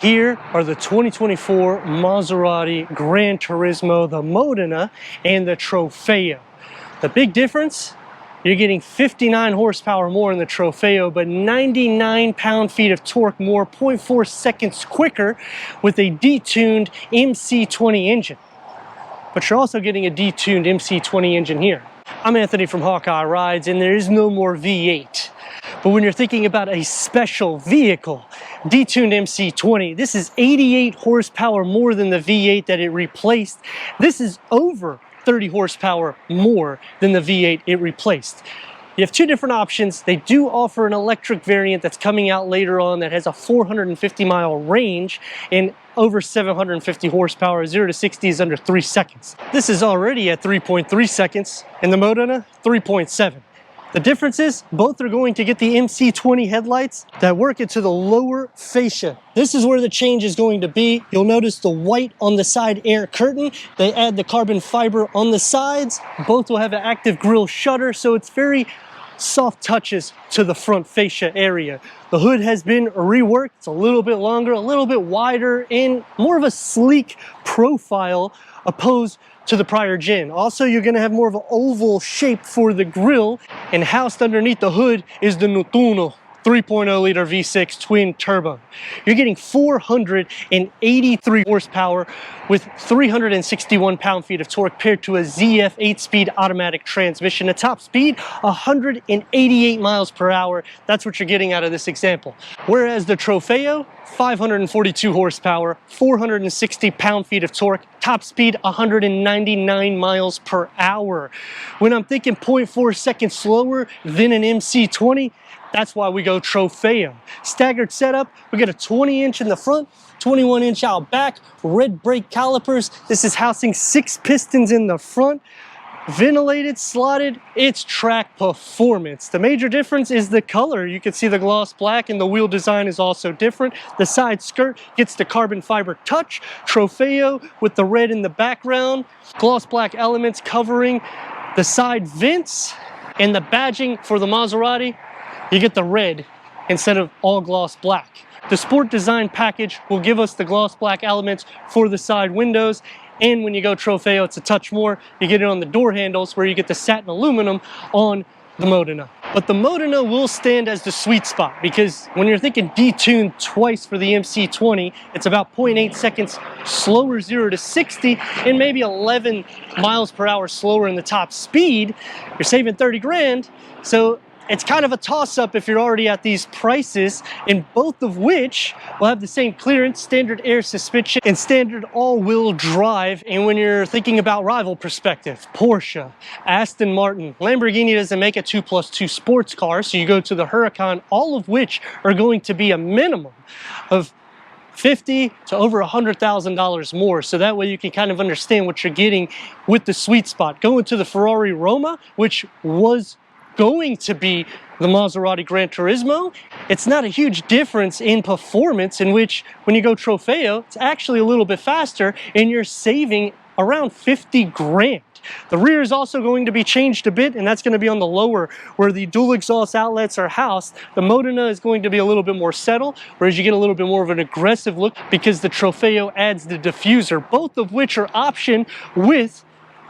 Here are the 2024 Maserati GranTurismo, the Modena, and the Trofeo. The big difference, you're getting 59 horsepower more in the Trofeo, but 99 pound-feet of torque more, 0.4 seconds quicker with a detuned MC20 engine. But you're also getting a detuned MC20 engine here. I'm Anthony from Hawkeye Rides, and there is no more V8. But when you're thinking about a special vehicle, detuned MC20, this is 88 horsepower more than the V8 that it replaced. This is over 30 horsepower more than the V8 it replaced. You have two different options. They do offer an electric variant that's coming out later on that has a 450-mile range and over 750 horsepower. 0 to 60 is under 3 seconds. This is already at 3.3 seconds, and the Modena, 3.7. The difference is both are going to get the MC20 headlights that work into the lower fascia. This is where the change is going to be. You'll notice the white on the side air curtain. They add the carbon fiber on the sides. Both will have an active grille shutter, so it's very soft touches to the front fascia area. The hood has been reworked. It's a little bit longer, a little bit wider, and more of a sleek profile opposed to the prior gen. Also, you're going to have more of an oval shape for the grille, and housed underneath the hood is the Nettuno 3.0 liter V6 twin turbo. You're getting 483 horsepower with 361 pound-feet of torque paired to a ZF 8-speed automatic transmission. A top speed, 188 miles per hour. That's what you're getting out of this example. Whereas the Trofeo, 542 horsepower, 460 pound-feet of torque, top speed 199 miles per hour. When I'm thinking 0.4 seconds slower than an MC20, that's why we go Trofeo. Staggered setup, we got a 20-inch in the front, 21-inch out back, red brake calipers. This is housing 6 pistons in the front. Ventilated, slotted, it's track performance. The major difference is the color. You can see the gloss black, and the wheel design is also different. The side skirt gets the carbon fiber touch. Trofeo with the red in the background. Gloss black elements covering the side vents, and the badging for the Maserati, you get the red instead of all gloss black. The sport design package will give us the gloss black elements for the side windows, and when you go Trofeo, it's a touch more. You get it on the door handles, where you get the satin aluminum on the Modena. But the Modena will stand as the sweet spot, because when you're thinking detuned twice for the MC20, it's about 0.8 seconds slower 0 to 60 and maybe 11 miles per hour slower in the top speed. You're saving 30 grand. So it's kind of a toss-up if you're already at these prices, and both of which will have the same clearance, standard air suspension, and standard all-wheel drive. And when you're thinking about rival perspective, Porsche, Aston Martin, Lamborghini doesn't make a 2+2 sports car, so you go to the Huracan, all of which are going to be a minimum of $50,000 to over $100,000 more. So that way you can kind of understand what you're getting with the sweet spot. Going to the Ferrari Roma, which was going to be the Maserati GranTurismo, it's not a huge difference in performance, in which when you go Trofeo, it's actually a little bit faster and you're saving around 50 grand. The rear is also going to be changed a bit, and that's going to be on the lower where the dual exhaust outlets are housed. The Modena is going to be a little bit more settled, whereas you get a little bit more of an aggressive look because the Trofeo adds the diffuser, both of which are optioned with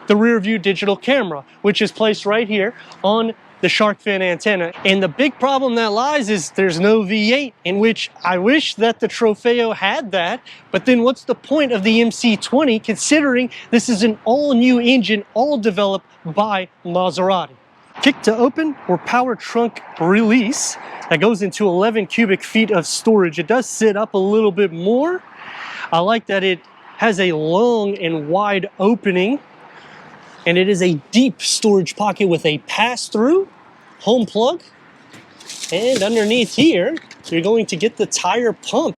the rear view digital camera, which is placed right here on the shark fin antenna. And the big problem that lies is there's no V8, in which I wish that the Trofeo had that, but then what's the point of the MC20 considering this is an all-new engine, all developed by Maserati? Kick to open or power trunk release, that goes into 11 cubic feet of storage. It does sit up a little bit more. I like that it has a long and wide opening, and it is a deep storage pocket with a pass-through home plug. And underneath here, you're going to get the tire pump.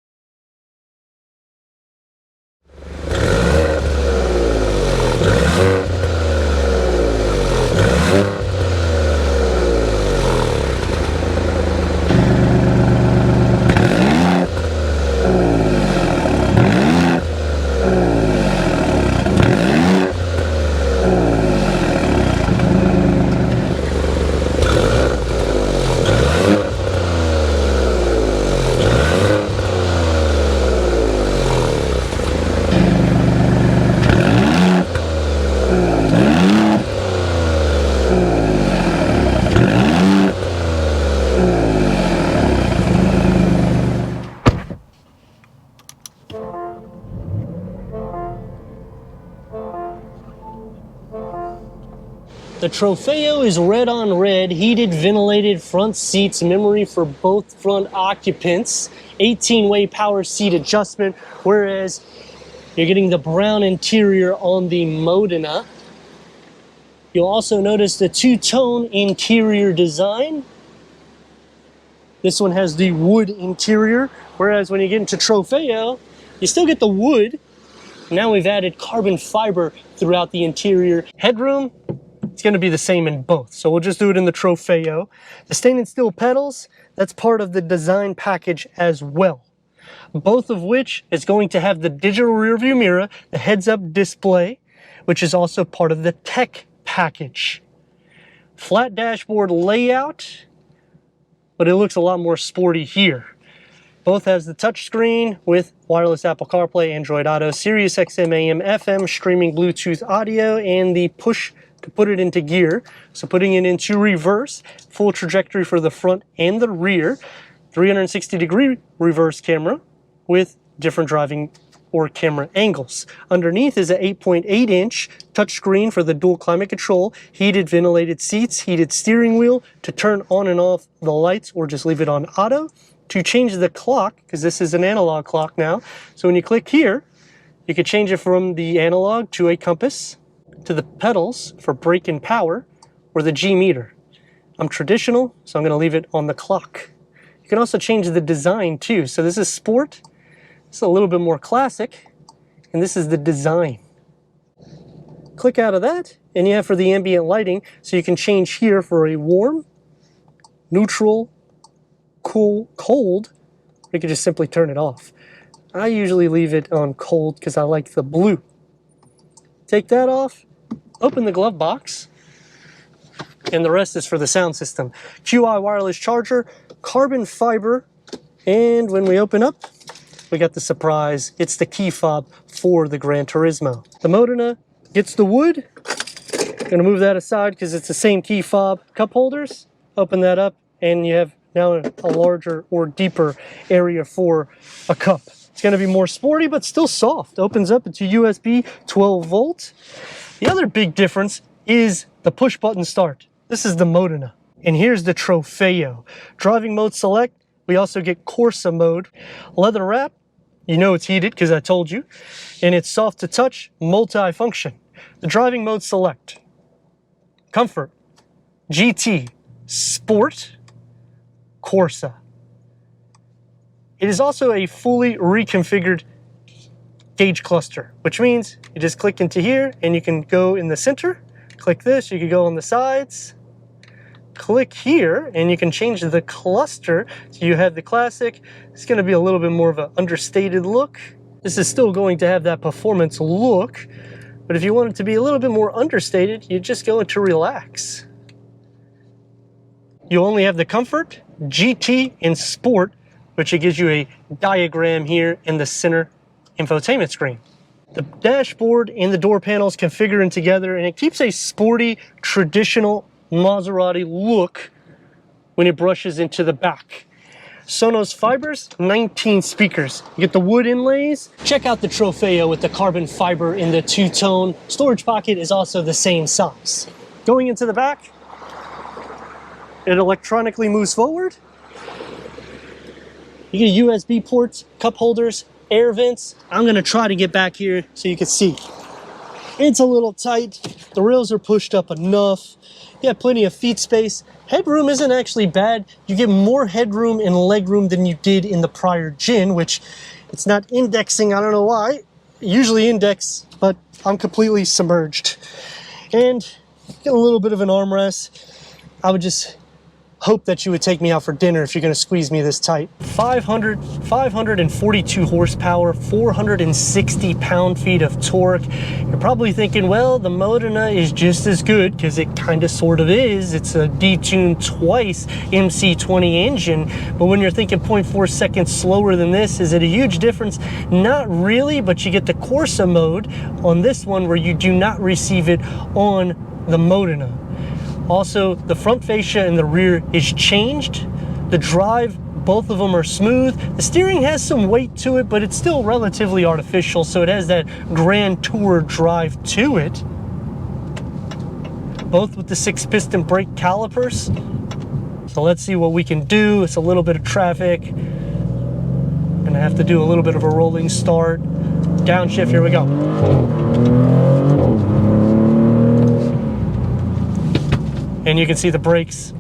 The Trofeo is red on red, heated, ventilated front seats, memory for both front occupants, 18-way power seat adjustment, whereas you're getting the brown interior on the Modena. You'll also notice the two-tone interior design. This one has the wood interior, whereas when you get into Trofeo, you still get the wood. Now we've added carbon fiber throughout the interior. Headroom, it's going to be the same in both, so we'll just do it in the Trofeo. The stainless steel pedals, that's part of the design package as well. Both of which is going to have the digital rear view mirror, the heads-up display, which is also part of the tech package. Flat dashboard layout, but it looks a lot more sporty here. Both has the touchscreen with wireless Apple CarPlay, Android Auto, Sirius XM, AM, FM, streaming Bluetooth audio, and the push to put it into gear. So putting it into reverse, full trajectory for the front and the rear, 360-degree reverse camera with different driving or camera angles. Underneath is an 8.8-inch touchscreen for the dual climate control, heated ventilated seats, heated steering wheel to turn on and off the lights or just leave it on auto. To change the clock, because this is an analog clock now, so when you click here, you can change it from the analog to a compass, to the pedals for brake and power, or the G meter. I'm traditional, so I'm going to leave it on the clock. You can also change the design too. So this is sport, this is a little bit more classic, and this is the design. Click out of that, and you have for the ambient lighting, so you can change here for a warm, neutral, cool, cold, or you can just simply turn it off. I usually leave it on cold because I like the blue. Take that off, open the glove box, and the rest is for the sound system. QI wireless charger, carbon fiber, and when we open up, we got the surprise. It's the key fob for the GranTurismo. The Modena gets the wood. I'm gonna move that aside because it's the same key fob. Cup holders, open that up, and you have now a larger or deeper area for a cup. It's going to be more sporty, but still soft. Opens up into USB 12 volt. The other big difference is the push button start. This is the Modena. And here's the Trofeo. Driving mode select. We also get Corsa mode. Leather wrap. You know it's heated because I told you. And it's soft to touch, multi-function. The driving mode select. Comfort. GT. Sport. Corsa. It is also a fully reconfigured gauge cluster, which means you just click into here and you can go in the center. Click this, you can go on the sides. Click here and you can change the cluster. So you have the classic. It's going to be a little bit more of an understated look. This is still going to have that performance look, but if you want it to be a little bit more understated, you just go into relax. You only have the comfort, GT, and sport, which it gives you a diagram here in the center infotainment screen. The dashboard and the door panels configure in together, and it keeps a sporty, traditional Maserati look when it brushes into the back. Sonos fibers, 19 speakers. You get the wood inlays. Check out the Trofeo with the carbon fiber in the two-tone. Storage pocket is also the same size. Going into the back, it electronically moves forward. You get USB ports, cup holders, air vents. I'm gonna try to get back here so you can see. It's a little tight. The rails are pushed up enough. You have plenty of feet space. Headroom isn't actually bad. You get more headroom and legroom than you did in the prior Gen, which it's not indexing, I don't know why. Usually index, but I'm completely submerged. And get a little bit of an armrest. I would just hope that you would take me out for dinner if you're going to squeeze me this tight. 542 horsepower, 460 pound-feet of torque. You're probably thinking, well, the Modena is just as good, because it kind of sort of is. It's a detuned twice MC20 engine, but when you're thinking 0.4 seconds slower than this, is it a huge difference? Not really, but you get the Corsa mode on this one where you do not receive it on the Modena. Also, the front fascia and the rear is changed. The drive, both of them are smooth. The steering has some weight to it, but it's still relatively artificial, so it has that Grand Tour drive to it. both with the 6-piston brake calipers. So let's see what we can do. It's a little bit of traffic. Gonna have to do a little bit of a rolling start. Downshift, here we go. And you can see the brakes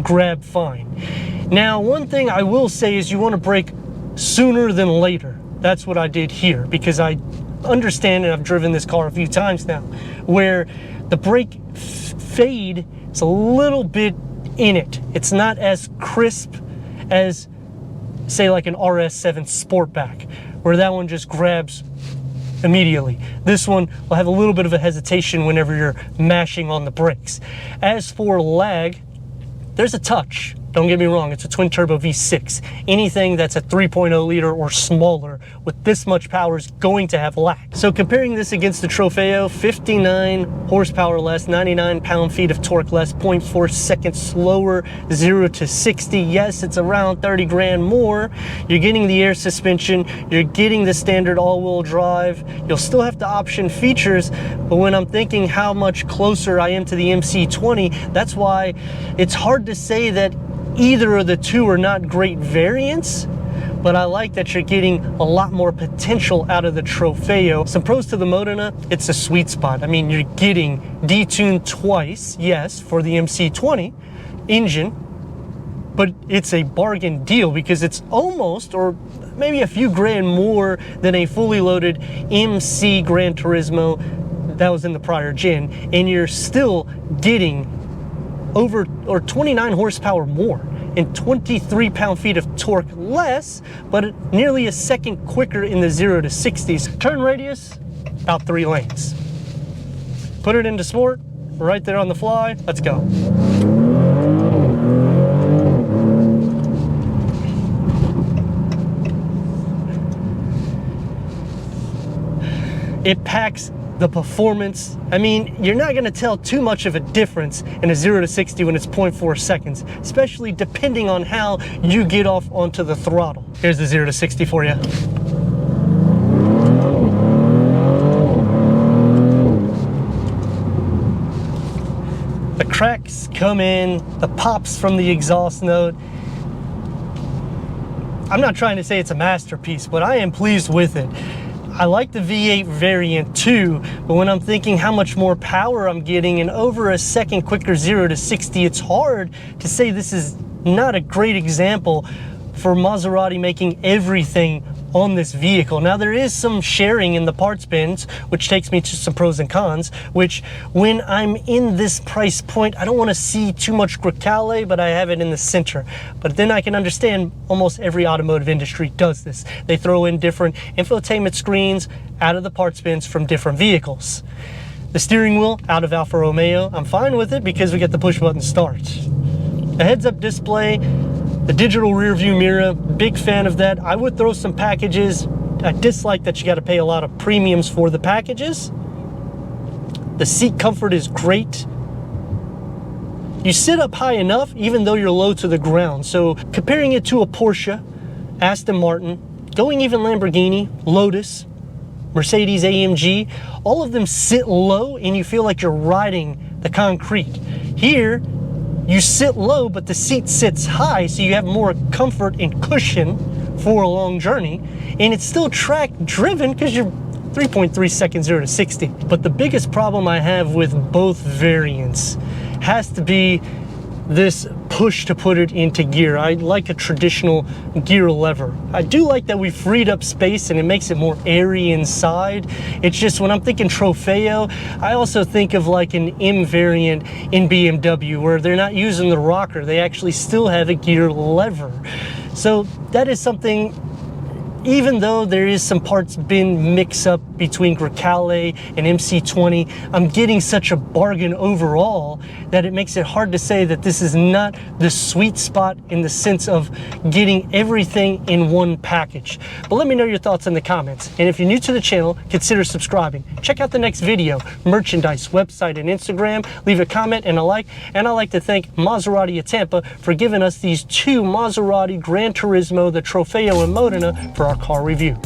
grab fine. Now, one thing I will say is you want to brake sooner than later. That's what I did here, because I understand, and I've driven this car a few times now, where the brake fade is a little bit in it. It's not as crisp as, say, like an RS7 Sportback, where that one just grabs immediately. This one will have a little bit of a hesitation whenever you're mashing on the brakes. As for lag, there's a touch. Don't get me wrong, it's a twin turbo V6. Anything that's a 3.0 liter or smaller with this much power is going to have lag. So comparing this against the Trofeo, 59 horsepower less, 99 pound-feet of torque less, 0.4 seconds slower, 0 to 60. Yes, it's around 30 grand more. You're getting the air suspension, you're getting the standard all-wheel drive. You'll still have the option features, but when I'm thinking how much closer I am to the MC20, that's why it's hard to say that either of the two are not great variants, but I like that you're getting a lot more potential out of the Trofeo. Some pros to the Modena, it's a sweet spot. I mean, you're getting detuned twice, yes, for the MC20 engine, but it's a bargain deal because it's almost, or maybe a few grand more than a fully loaded MC GranTurismo that was in the prior gen, and you're still getting over or 29 horsepower more and 23 pound-feet of torque less, but nearly a second quicker in the 0 to 60s. Turn radius, about 3 lanes. Put it into sport, right there on the fly, let's go. It packs the performance. I mean, you're not going to tell too much of a difference in a 0 to 60 when it's 0.4 seconds, especially depending on how you get off onto the throttle. Here's the 0 to 60 for you. The cracks come in, the pops from the exhaust note. I'm not trying to say it's a masterpiece, but I am pleased with it. I like the V8 variant too, but when I'm thinking how much more power I'm getting and over a second quicker 0 to 60, it's hard to say this is not a great example for Maserati making everything on this vehicle. Now, there is some sharing in the parts bins, which takes me to some pros and cons, which when I'm in this price point, I don't want to see too much Grecale, but I have it in the center. But then I can understand almost every automotive industry does this. They throw in different infotainment screens out of the parts bins from different vehicles. The steering wheel out of Alfa Romeo, I'm fine with it because we get the push button start. The heads-up display, the digital rear view mirror, big fan of that. I would throw some packages. I dislike that you got to pay a lot of premiums for the packages. The seat comfort is great. You sit up high enough even though you're low to the ground. So comparing it to a Porsche, Aston Martin, going even Lamborghini, Lotus, Mercedes AMG, all of them sit low and you feel like you're riding the concrete. Here, you sit low, but the seat sits high, so you have more comfort and cushion for a long journey, and it's still track driven because you're 3.3 seconds 0 to 60. But the biggest problem I have with both variants has to be this push to put it into gear. I like a traditional gear lever. I do like that we freed up space and it makes it more airy inside. It's just when I'm thinking Trofeo, I also think of like an M variant in BMW where they're not using the rocker. They actually still have a gear lever. So that is something, even though there is some parts bin mix up between Grecale and MC20, I'm getting such a bargain overall that it makes it hard to say that this is not the sweet spot in the sense of getting everything in one package. But let me know your thoughts in the comments. And if you're new to the channel, consider subscribing. Check out the next video, merchandise, website, and Instagram. Leave a comment and a like. And I'd like to thank Maserati of Tampa for giving us these two Maserati GranTurismo, the Trofeo and Modena, for our car review.